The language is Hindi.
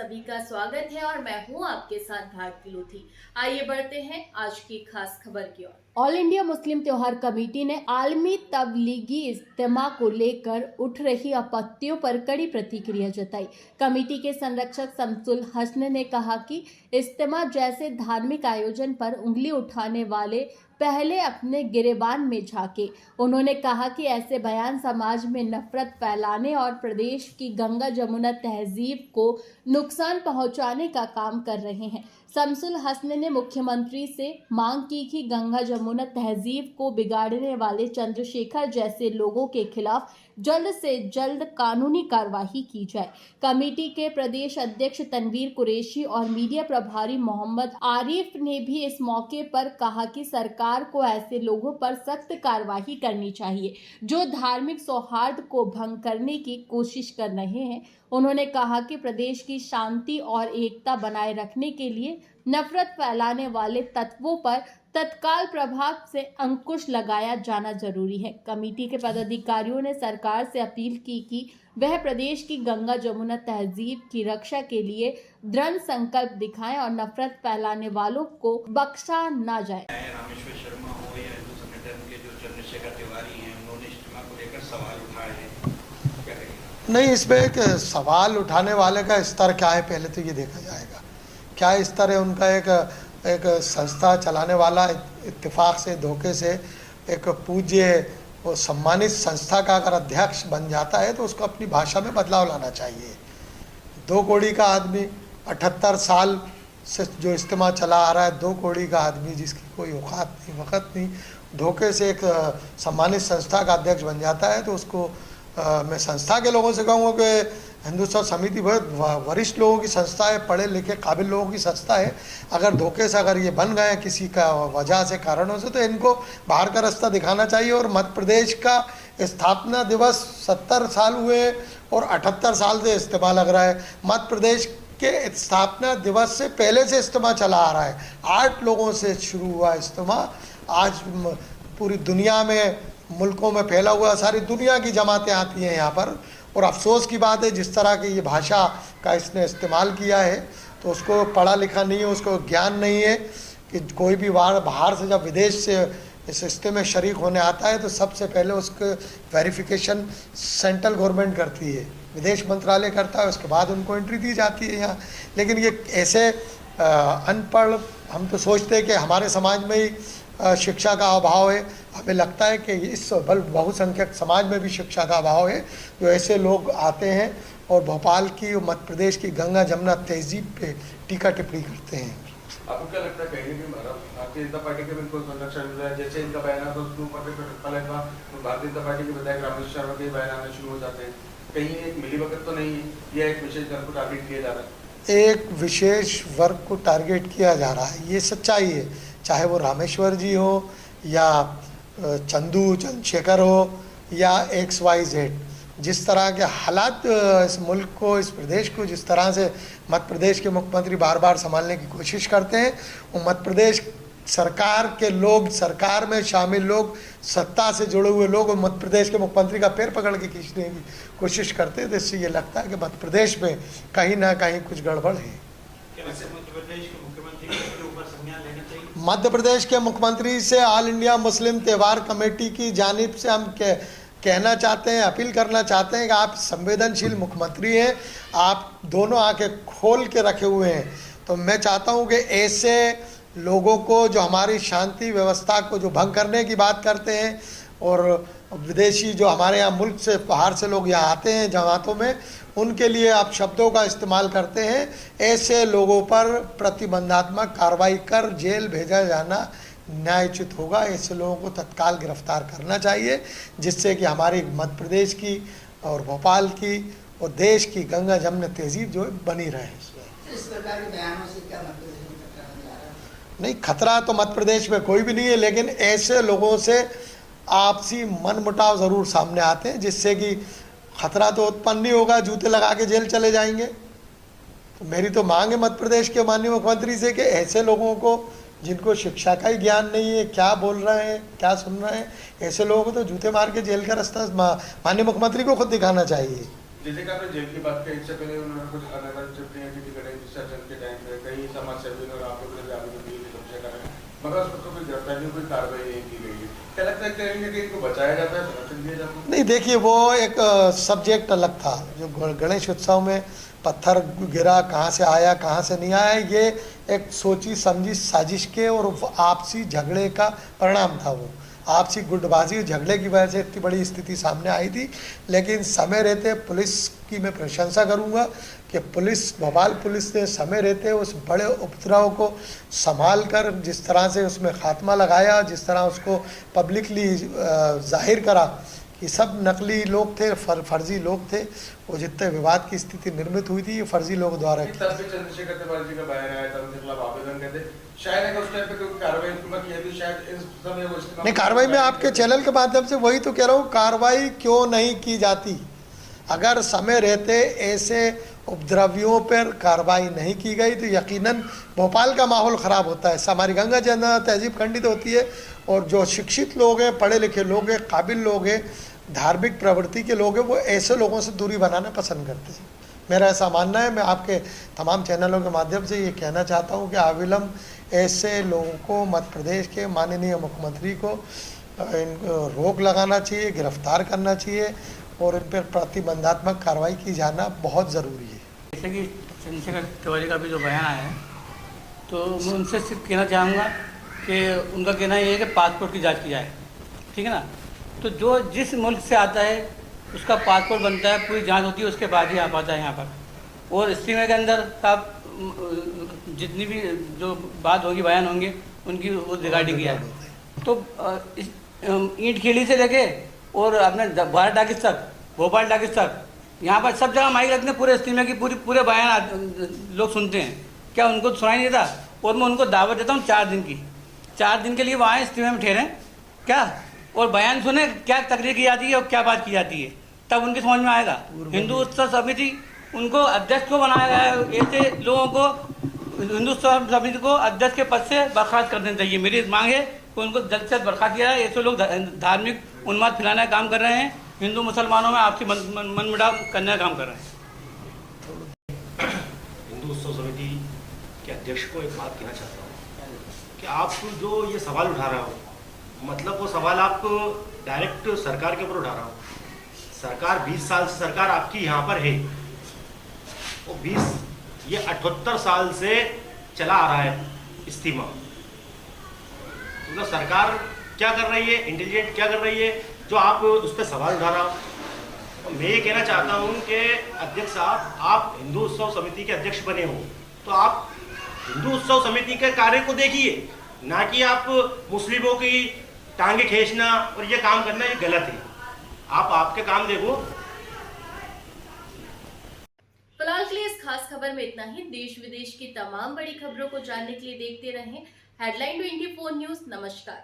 सभी का स्वागत है और मैं हूं आपके साथ भारती लोधी। आइए बढ़ते हैं आज की खास खबर की ओर। ऑल इंडिया मुस्लिम त्योहार कमेटी ने आलमी तबलीगी इज्तिमा को लेकर उठ रही आपत्तियों पर कड़ी प्रतिक्रिया जताई। कमेटी के संरक्षक शमसुल हसन ने कहा कि इज्तिमा जैसे धार्मिक आयोजन पर उंगली उठाने वाले पहले अपने गिरेबान में झांके। उन्होंने कहा कि ऐसे बयान समाज में नफरत फैलाने और प्रदेश की गंगा जमुना तहजीब को नुकसान पहुंचाने का काम कर रहे हैं। शमसुल हसन ने मुख्यमंत्री से मांग की कि गंगा जमुना तहजीब को बिगाड़ने वाले चंद्रशेखर जैसे लोगों के खिलाफ जल्द से जल्द कानूनी कार्रवाई की जाए। कमेटी के प्रदेश अध्यक्ष तनवीर कुरैशी और मीडिया प्रभारी मोहम्मद आरिफ ने भी इस मौके पर कहा कि सरकार को ऐसे लोगों पर सख्त कार्रवाई करनी चाहिए जो धार्मिक सौहार्द को भंग करने की कोशिश कर रहे हैं। उन्होंने कहा कि प्रदेश की शांति और एकता बनाए रखने के लिए नफरत फैलाने वाले तत्वों पर तत्काल प्रभाव से अंकुश लगाया जाना जरूरी है। कमेटी के पदाधिकारियों ने सरकार से अपील की कि वह प्रदेश की गंगा जमुना तहजीब की रक्षा के लिए दृढ़ संकल्प दिखाएं और नफरत फैलाने वालों को बख्शा ना जाए। रामेश्वर शर्मा हो या हिंदू संगठन के जो चंद्रशेखर तिवारी हैं, उन्होंने इज्तिमा को लेकर सवाल उठाए हैं, क्या कहेंगे? नहीं, इसमें एक सवाल उठाने वाले का स्तर क्या है पहले तो ये देखा जाएगा। क्या स्तर है उनका? एक संस्था चलाने वाला इत्तेफाक से धोखे से एक पूज्य और सम्मानित संस्था का अगर अध्यक्ष बन जाता है तो उसको अपनी भाषा में बदलाव लाना चाहिए। 2 कौड़ी का आदमी 78 साल से जो इज्तिमा चला आ रहा है, 2 कौड़ी का आदमी जिसकी कोई औकात नहीं वक़्त नहीं, धोखे से एक सम्मानित संस्था का अध्यक्ष बन जाता है तो उसको मैं संस्था के लोगों से कहूँगा कि हिंदुस्तान समिति बहुत वरिष्ठ लोगों की संस्था है, पढ़े लिखे काबिल लोगों की संस्था है। अगर धोखे से अगर ये बन गए किसी का वजह से कारणों से तो इनको बाहर का रास्ता दिखाना चाहिए। और मध्य प्रदेश का स्थापना दिवस 70 साल हुए और 78 साल से इज्तिमा लग रहा है। मध्य प्रदेश के स्थापना दिवस से पहले से इज्तिमा चला आ रहा है। 8 लोगों से शुरू हुआ इज्तिमा आज पूरी दुनिया में मुल्कों में फैला हुआ, सारी दुनिया की जमातें आती हैं यहाँ पर। और अफसोस की बात है जिस तरह की ये भाषा का इसने इस्तेमाल किया है तो उसको पढ़ा लिखा नहीं है, उसको ज्ञान नहीं है कि कोई भी बाहर से जब विदेश से इस रिश्ते में शरीक होने आता है तो सबसे पहले उसको वेरिफिकेशन सेंट्रल गवर्नमेंट करती है, विदेश मंत्रालय करता है, उसके बाद उनको एंट्री दी जाती है यहाँ। लेकिन ये ऐसे अनपढ़, हम तो सोचते हैं कि हमारे समाज में ही शिक्षा का अभाव है। हमें लगता है कि इस बहुसंख्यक समाज में भी शिक्षा का अभाव है। जो ऐसे लोग आते हैं और भोपाल की और मध्य प्रदेश की गंगा जमुना तहजीब पे टीका टिप्पणी करते हैं। आपको क्या लगता है कहीं भी भारतीय जनता पार्टी के बिल्कुल संरक्षण मिल रहा है? जैसे इनका बयान आता है तो भारतीय जनता पार्टी के विधायक रामेश्वर शर्मा के बयान आने शुरू हो जाते हैं। कहीं एक मिलीभगत तो नहीं है या एक विशेष वर्ग को टारगेट किया जा रहा है? एक विशेष वर्ग को टारगेट किया जा रहा है, ये सच्चाई है। चाहे वो रामेश्वर जी हो या चंद्रशेखर हो या XYZ, जिस तरह के हालात इस मुल्क को, इस प्रदेश को, जिस तरह से मध्य प्रदेश के मुख्यमंत्री बार बार संभालने की कोशिश करते हैं, वो मध्य प्रदेश सरकार के लोग, सरकार में शामिल लोग, सत्ता से जुड़े हुए लोग मध्य प्रदेश के मुख्यमंत्री का पैर पकड़ के खींचने की कोशिश करते हैं। तो इससे ये लगता है कि मध्य प्रदेश में कहीं ना कहीं कुछ गड़बड़ है। मध्य प्रदेश के मुख्यमंत्री से ऑल इंडिया मुस्लिम त्योहार कमेटी की जानिब से हम कहना चाहते हैं, अपील करना चाहते हैं कि आप संवेदनशील मुख्यमंत्री हैं, आप दोनों आंखें खोल के रखे हुए हैं। तो मैं चाहता हूं कि ऐसे लोगों को जो हमारी शांति व्यवस्था को जो भंग करने की बात करते हैं और विदेशी जो हमारे यहाँ मुल्क से बाहर से लोग यहाँ आते हैं जमातों में, उनके लिए आप शब्दों का इस्तेमाल करते हैं, ऐसे लोगों पर प्रतिबंधात्मक कार्रवाई कर जेल भेजा जाना न्यायोचित होगा। ऐसे लोगों को तत्काल गिरफ्तार करना चाहिए जिससे कि हमारी मध्य प्रदेश की और भोपाल की और देश की गंगा जमुना तहजीब जो बनी रहे। इस प्रकार के बयानों से क्या मध्य प्रदेश में खतरा नजर आ रहा है? नहीं, खतरा तो मध्य प्रदेश में कोई भी नहीं है, लेकिन ऐसे लोगों से आपसी मनमुटाव ज़रूर सामने आते हैं जिससे कि खतरा तो उत्पन्न नहीं होगा, जूते लगा के जेल चले जाएंगे। तो मेरी तो मांग है मध्य प्रदेश के माननीय मुख्यमंत्री से कि ऐसे लोगों को जिनको शिक्षा का ही ज्ञान नहीं है, क्या बोल रहे हैं, क्या सुन रहे हैं, ऐसे लोगों को तो जूते मार के जेल का रास्ता माननीय मुख्यमंत्री को खुद दिखाना चाहिए। जैसे कि आपने जेल की बात की, इससे पहले उन्होंने कुछ अनगर टिप्पणियां की थी गणेश विसर्जन के टाइम पे, कई समाज सेवी और आप लोगों ने भी आगे की कब्जा कर रहे हैं, मगर उस पर तो कोई गिरफ्तारी कोई कार्रवाई नहीं की गई है। क्या लगता है कहीं ना कहीं इनको बचाया जाता है, संरक्षण दिया जाता है? नहीं, देखिए वो एक सब्जेक्ट अलग था। जो गणेश उत्सव में पत्थर गिरा, कहाँ से आया कहाँ से नहीं आया, ये एक सोची समझी साजिश के और आपसी झगड़े का परिणाम था। वो आपसी गुटबाजी और झगड़े की वजह से इतनी बड़ी स्थिति सामने आई थी। लेकिन समय रहते पुलिस की मैं प्रशंसा करूंगा कि भोपाल पुलिस ने समय रहते उस बड़े उपद्रव को संभाल कर जिस तरह से उसमें खात्मा लगाया, जिस तरह उसको पब्लिकली जाहिर करा कि सब नकली लोग थे, फर्जी लोग थे। वो जितने विवाद की स्थिति निर्मित हुई थी, ये फर्जी लोगों द्वारा की। तब भी चंद्रशेखर तिवारी जी का बयान आया था, उनके खिलाफ आवेदन करते, शायद अगर उस टाइम पे कोई कार्रवाई की थी, शायद इस समय वो इस्तेमाल नहीं, कार्रवाई में आपके चैनल के माध्यम से वही तो कह रहा हूँ, कार्रवाई क्यों नहीं की जाती। अगर समय रहते ऐसे उपद्रवियों पर कार्रवाई नहीं की गई तो यकीनन भोपाल का माहौल ख़राब होता है, हमारी गंगा जमुना तहजीब खंडित होती है। और जो शिक्षित लोग हैं, पढ़े लिखे लोग हैं, काबिल लोग हैं, धार्मिक प्रवृत्ति के लोग हैं, वो ऐसे लोगों से दूरी बनाना पसंद करते हैं। मेरा ऐसा मानना है। मैं आपके तमाम चैनलों के माध्यम से ये कहना चाहता हूँ कि अविलंब ऐसे लोगों को, मध्य प्रदेश के माननीय मुख्यमंत्री को इनको रोक लगाना चाहिए, गिरफ्तार करना चाहिए और इन पर प्रतिबंधात्मक कार्रवाई की जाना बहुत ज़रूरी है। जैसे कि चंद्रशेखर तिवारी का भी जो बयान आया है, तो मैं उनसे सिर्फ कहना चाहूँगा कि उनका कहना ये है कि पासपोर्ट की जांच की जाए, ठीक है ना। तो जो जिस मुल्क से आता है उसका पासपोर्ट बनता है, पूरी जांच होती है, उसके बाद ही आ पाता है यहाँ पर। और इस्तीमे के अंदर साहब जितनी भी जो बात होगी, बयान होंगे उनकी वो रिगार्डिंग किया है। तो ईंट खेली से लेके और अपने भारत टाकिस तक, भोपाल टाकिस तक, यहाँ पर सब जगह माइक रखते हैं, पूरे इस्तीमे की पूरे बयान लोग सुनते हैं। क्या उनको सुनाई नहीं देता? और मैं उनको दावत देता हूँ 4 दिन की, 4 दिन के लिए वहाँ इस्तीमे में ठहरें क्या, और बयान सुने क्या तकरीर की जाती है और क्या बात की जाती है, तब उनकी समझ में आएगा। हिंदू उत्सव समिति उनको अध्यक्ष को बनाया गया है, ऐसे लोगों को हिंदू उत्सव समिति को अध्यक्ष के पद से बर्खास्त कर देना चाहिए। मेरी मांग है कि उनको जल्द से जल्द बर्खास्त किया जाए। ऐसे लोग धार्मिक उन्माद फैलाने का काम कर रहे हैं, हिंदू मुसलमानों में आपसी मनमुटाव करने का काम कर रहे हैं। हिंदू उत्सव समिति के अध्यक्ष को एक बात कहना चाहता हूँ कि आप जो ये सवाल उठा रहे हो, मतलब वो सवाल आप डायरेक्ट सरकार के ऊपर उठा रहा हो। सरकार 20 साल से सरकार आपकी यहाँ पर है, वो 78 साल से चला आ रहा है इस्तीमा। मतलब सरकार क्या कर रही है, इंटेलिजेंट क्या कर रही है, जो आप उस पर सवाल उठा रहा हो। मैं ये कहना चाहता हूँ कि अध्यक्ष साहब, आप हिंदू उत्सव समिति के अध्यक्ष बने हो तो आप हिंदू उत्सव समिति के कार्य को देखिए, ना कि आप मुस्लिमों की टांगे खींचना और ये काम करना, ये गलत है। आप आपके काम देखो। फिलहाल के लिए इस खास खबर में इतना ही। देश विदेश की तमाम बड़ी खबरों को जानने के लिए देखते रहें हेडलाइन 24 न्यूज। नमस्कार।